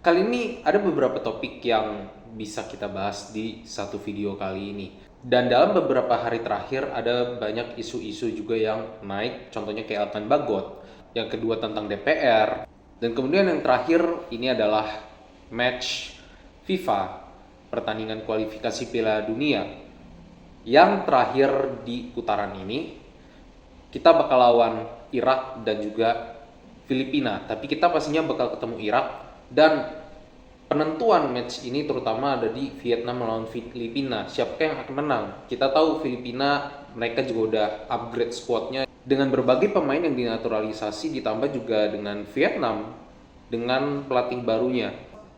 Kali ini ada beberapa topik yang bisa kita bahas di satu video kali ini. Dan dalam beberapa hari terakhir ada banyak isu-isu juga yang naik, contohnya kayak Alkan Bagot, yang kedua tentang DPR, dan kemudian yang terakhir ini adalah match FIFA, pertandingan kualifikasi Piala Dunia. Yang terakhir di putaran ini, kita bakal lawan Irak dan juga Filipina, tapi kita pastinya bakal ketemu Irak, dan penentuan match ini terutama ada di Vietnam melawan Filipina. Siapa yang akan menang? Kita tahu Filipina mereka juga udah upgrade squadnya dengan berbagai pemain yang dinaturalisasi, ditambah juga dengan Vietnam dengan pelatih barunya.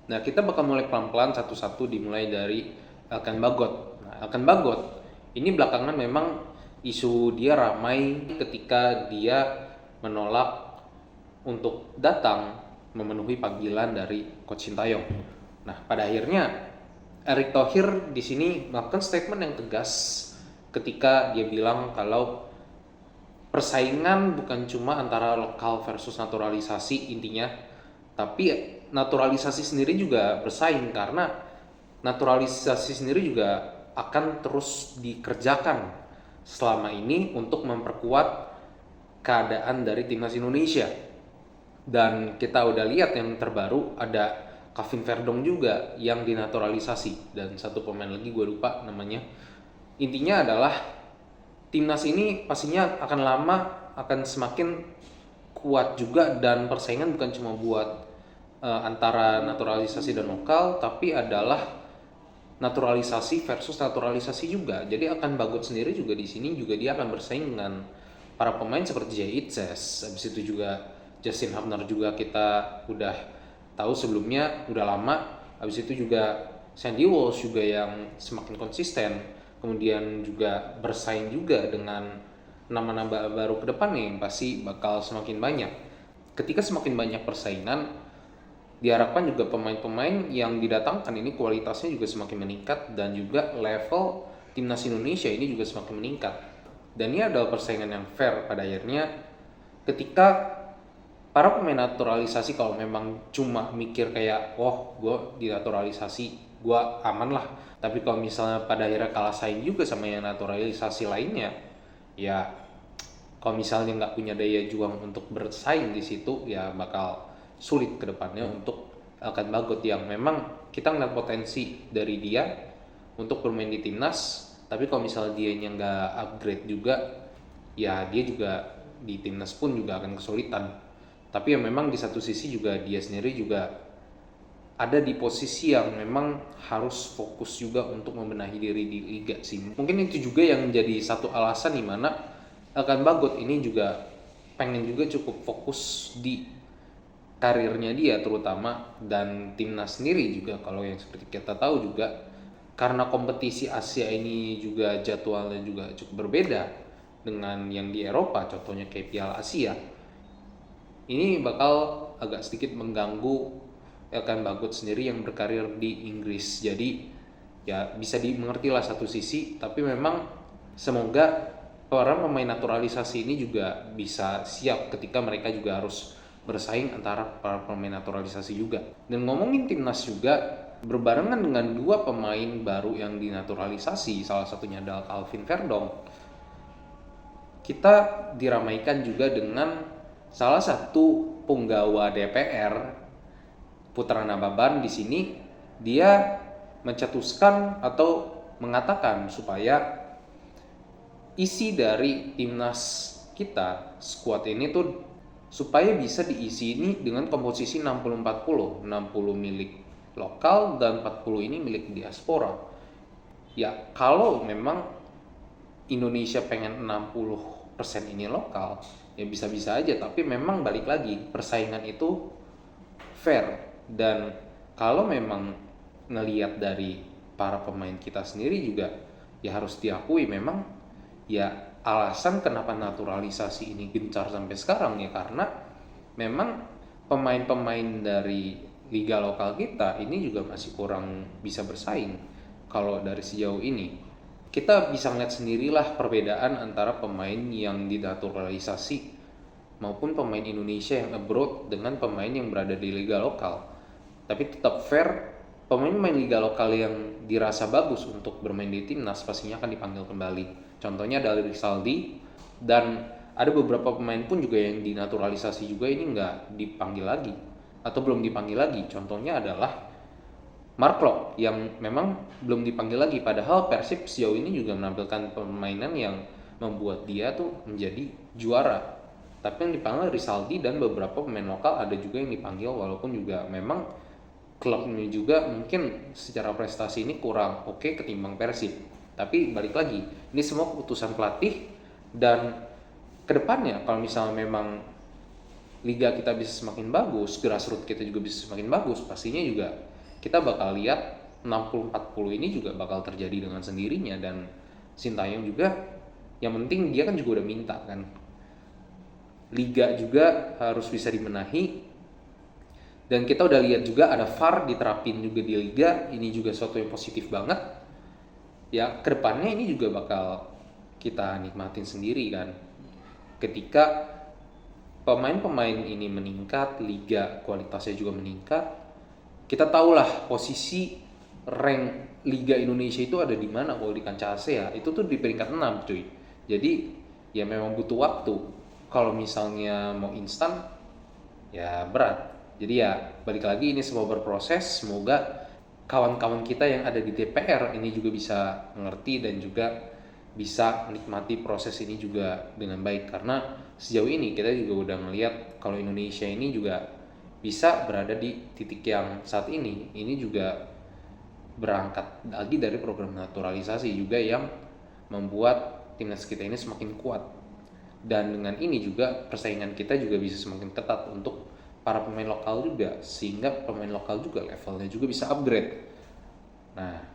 Nah, kita bakal mulai pelan-pelan satu-satu, dimulai dari Alkan Bagot. Nah, Alkan Bagot ini belakangan memang isu dia ramai ketika dia menolak untuk datang memenuhi panggilan dari Coach Sintayong. Nah, pada akhirnya Erick Thohir di sini melakukan statement yang tegas ketika dia bilang kalau persaingan bukan cuma antara lokal versus naturalisasi intinya, tapi naturalisasi sendiri juga bersaing karena naturalisasi sendiri juga akan terus dikerjakan selama ini untuk memperkuat keadaan dari timnas Indonesia. Dan kita udah lihat yang terbaru ada Kevin Verdong juga yang dinaturalisasi, dan satu pemain lagi gue lupa namanya. Intinya adalah timnas ini pastinya akan lama akan semakin kuat juga, dan persaingan bukan cuma buat antara naturalisasi dan lokal, tapi adalah naturalisasi versus naturalisasi juga. Jadi akan Bagot sendiri juga di sini juga dia akan bersaing dengan para pemain seperti Jay Itzes, habis itu juga Justin Hubner juga kita udah tahu sebelumnya, udah lama. Habis itu juga Sandy Walsh juga yang semakin konsisten, kemudian juga bersaing juga dengan nama-nama baru ke depannya yang pasti bakal semakin banyak. Ketika semakin banyak persaingan, diharapkan juga pemain-pemain yang didatangkan ini kualitasnya juga semakin meningkat, dan juga level timnas Indonesia ini juga semakin meningkat. Dan ini adalah persaingan yang fair pada akhirnya. Ketika para pemain naturalisasi kalau memang cuma mikir kayak gue dinaturalisasi gue aman lah, tapi kalau misalnya pada akhirnya kalah saing juga sama yang naturalisasi lainnya, ya kalau misalnya nggak punya daya juang untuk bersaing di situ, ya bakal sulit ke depannya untuk Alkan Bagot yang memang kita ngeliat potensi dari dia untuk bermain di timnas. Tapi kalau misalnya dia nggak upgrade juga, ya dia juga di timnas pun juga akan kesulitan. Tapi ya memang di satu sisi juga dia sendiri juga ada di posisi yang memang harus fokus juga untuk membenahi diri di liga sih. Mungkin itu juga yang menjadi satu alasan di mana Alkan Bagot ini juga pengen juga cukup fokus di karirnya dia terutama, dan timnas sendiri juga kalau yang seperti kita tahu juga karena kompetisi Asia ini juga jadwalnya juga cukup berbeda dengan yang di Eropa, contohnya kayak Piala Asia. Ini bakal agak sedikit mengganggu Alkan Bagot sendiri yang berkarir di Inggris. Jadi ya bisa dimengerti lah satu sisi, tapi memang semoga para pemain naturalisasi ini juga bisa siap ketika mereka juga harus bersaing antara para pemain naturalisasi juga. Dan ngomongin timnas juga berbarengan dengan dua pemain baru yang dinaturalisasi, salah satunya adalah Kevin Verdong. Kita diramaikan juga dengan salah satu punggawa DPR, Putra Nababan. Di sini dia mencetuskan atau mengatakan supaya isi dari timnas kita, squad ini tuh supaya bisa diisi ini dengan komposisi 60-40, 60 milik lokal dan 40 ini milik diaspora. Ya kalau memang Indonesia pengen 60% ini lokal, ya bisa-bisa aja, tapi memang balik lagi persaingan itu fair. Dan kalau memang ngelihat dari para pemain kita sendiri juga ya harus diakui memang ya alasan kenapa naturalisasi ini gencar sampai sekarang ya karena memang pemain-pemain dari liga lokal kita ini juga masih kurang bisa bersaing. Kalau dari sejauh ini kita bisa ngeliat sendirilah perbedaan antara pemain yang dinaturalisasi maupun pemain Indonesia yang abroad dengan pemain yang berada di liga lokal. Tapi tetap fair, pemain-pemain liga lokal yang dirasa bagus untuk bermain di timnas pastinya akan dipanggil kembali. Contohnya dari Rizaldi, dan ada beberapa pemain pun juga yang dinaturalisasi juga ini nggak dipanggil lagi atau belum dipanggil lagi. Contohnya adalah Mark Klok yang memang belum dipanggil lagi, padahal Persib sejauh ini juga menampilkan permainan yang membuat dia tuh menjadi juara. Tapi yang dipanggil Rizaldi dan beberapa pemain lokal ada juga yang dipanggil, walaupun juga memang klub ini juga mungkin secara prestasi ini kurang oke ketimbang Persib. Tapi balik lagi, ini semua keputusan pelatih, dan kedepannya kalau misalnya memang liga kita bisa semakin bagus, grassroots kita juga bisa semakin bagus, pastinya juga kita bakal lihat 60-40 ini juga bakal terjadi dengan sendirinya. Dan Sintayong juga, yang penting dia kan juga udah minta kan, liga juga harus bisa dibenahi. Dan kita udah lihat juga ada VAR diterapin juga di liga, ini juga suatu yang positif banget. Ya kedepannya ini juga bakal kita nikmatin sendiri kan, ketika pemain-pemain ini meningkat, liga kualitasnya juga meningkat. Kita tahulah posisi rank Liga Indonesia itu ada di mana kalau di kancah Asia. Itu tuh di peringkat 6 cuy. Jadi ya memang butuh waktu. Kalau misalnya mau instan ya berat. Jadi ya balik lagi, ini semua berproses. Semoga kawan-kawan kita yang ada di DPR ini juga bisa mengerti dan juga bisa menikmati proses ini juga dengan baik. Karena sejauh ini kita juga udah ngelihat kalau Indonesia ini juga bisa berada di titik yang saat ini juga berangkat lagi dari program naturalisasi juga yang membuat timnas kita ini semakin kuat. Dan dengan ini juga persaingan kita juga bisa semakin ketat untuk para pemain lokal juga, sehingga pemain lokal juga levelnya juga bisa upgrade. Nah,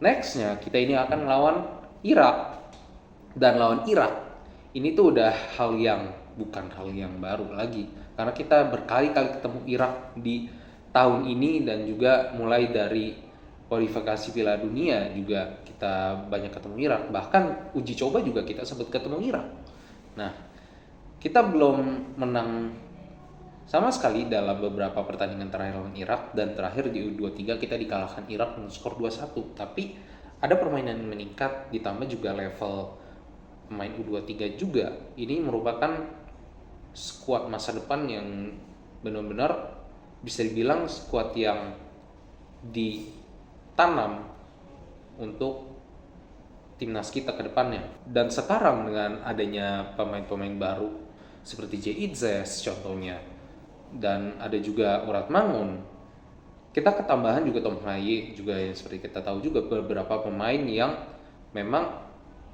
nextnya kita ini akan melawan Irak, dan lawan Irak ini tuh udah bukan hal yang baru lagi, karena kita berkali-kali ketemu Irak di tahun ini, dan juga mulai dari kualifikasi Piala Dunia juga kita banyak ketemu Irak, bahkan uji coba juga kita sempat ketemu Irak. Nah, kita belum menang sama sekali dalam beberapa pertandingan terakhir lawan Irak, dan terakhir di U23 kita dikalahkan Irak dengan skor 2-1. Tapi ada permainan yang meningkat, ditambah juga level pemain U23 juga. Ini merupakan skuad masa depan yang benar-benar bisa dibilang skuad yang ditanam untuk timnas kita ke depannya. Dan sekarang dengan adanya pemain-pemain baru seperti J.Itzes contohnya, dan ada juga Urat Mangun, kita ketambahan juga Tom Haye juga, yang seperti kita tahu juga beberapa pemain yang memang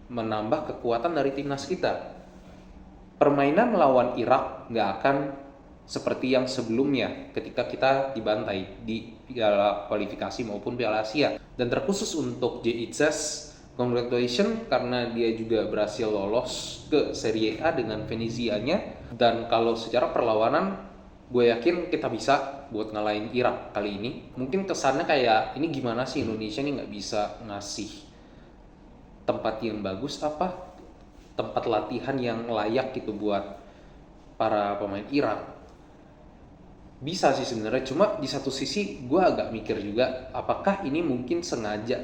menambah kekuatan dari timnas kita. Permainan melawan Irak nggak akan seperti yang sebelumnya ketika kita dibantai di Piala kualifikasi maupun Piala Asia. Dan terkhusus untuk J.Itzes, congratulations karena dia juga berhasil lolos ke Serie A dengan Venezia-nya. Dan kalau secara perlawanan, gue yakin kita bisa buat ngalahin Irak kali ini. Mungkin kesannya kayak ini gimana sih Indonesia nih nggak bisa ngasih tempat yang bagus, tempat latihan yang layak gitu buat para pemain Irak. Bisa sih sebenarnya, cuma di satu sisi gue agak mikir juga, apakah ini mungkin sengaja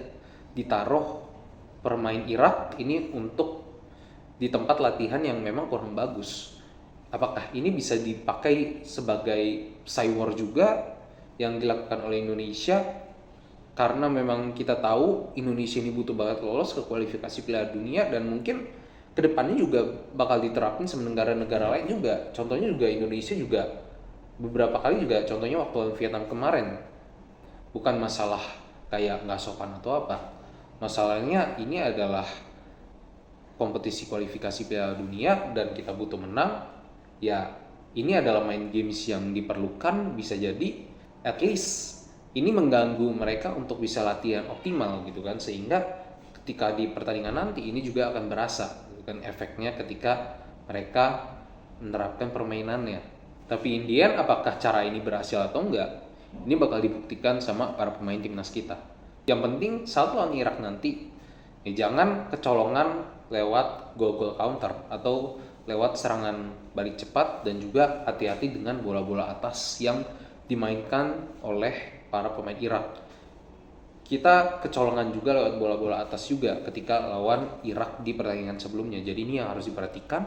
ditaruh pemain Irak ini untuk di tempat latihan yang memang kurang bagus. Apakah ini bisa dipakai sebagai cywar juga yang dilakukan oleh Indonesia? Karena memang kita tahu Indonesia ini butuh banget lolos ke kualifikasi Piala Dunia, dan mungkin kedepannya juga bakal diterapin sama negara-negara lain juga. Contohnya juga Indonesia juga beberapa kali juga, contohnya waktu Vietnam kemarin. Bukan masalah kayak nggak sopan atau apa, masalahnya ini adalah kompetisi kualifikasi Piala Dunia dan kita butuh menang. Ya ini adalah main games yang diperlukan, bisa jadi at least ini mengganggu mereka untuk bisa latihan optimal gitu kan, sehingga ketika di pertandingan nanti ini juga akan berasa gitu kan efeknya ketika mereka menerapkan permainannya. Tapi in the end, apakah cara ini berhasil atau enggak, ini bakal dibuktikan sama para pemain timnas kita. Yang penting saat lawan Irak nanti ya jangan kecolongan lewat gol-gol counter atau lewat serangan balik cepat, dan juga hati-hati dengan bola-bola atas yang dimainkan oleh para pemain Irak. Kita kecolongan juga lewat bola-bola atas juga ketika lawan Irak di pertandingan sebelumnya. Jadi ini yang harus diperhatikan.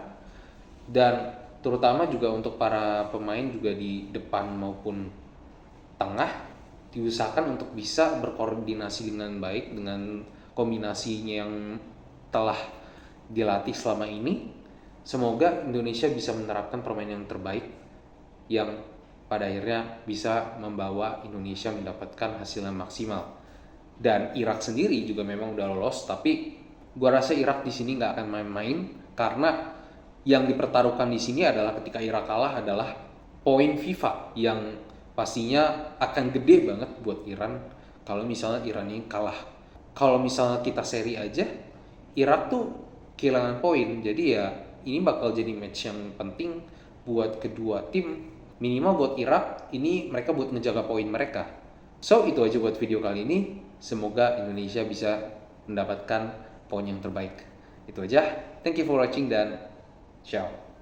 Dan terutama juga untuk para pemain juga di depan maupun tengah diusahakan untuk bisa berkoordinasi dengan baik dengan kombinasinya yang telah dilatih selama ini. Semoga Indonesia bisa menerapkan permainan yang terbaik yang pada akhirnya bisa membawa Indonesia mendapatkan hasil yang maksimal. Dan Irak sendiri juga memang udah lolos, tapi gua rasa Irak di sini nggak akan main-main karena yang dipertaruhkan di sini adalah ketika Irak kalah adalah poin FIFA yang pastinya akan gede banget buat Iran kalau misalnya Iran ini kalah. Kalau misalnya kita seri aja, Irak tuh kehilangan poin. Jadi ya ini bakal jadi match yang penting buat kedua tim. Minimal buat Irak ini mereka buat ngejaga poin mereka. So itu aja buat video kali ini. Semoga Indonesia bisa mendapatkan poin yang terbaik. Itu aja. Thank you for watching dan ciao.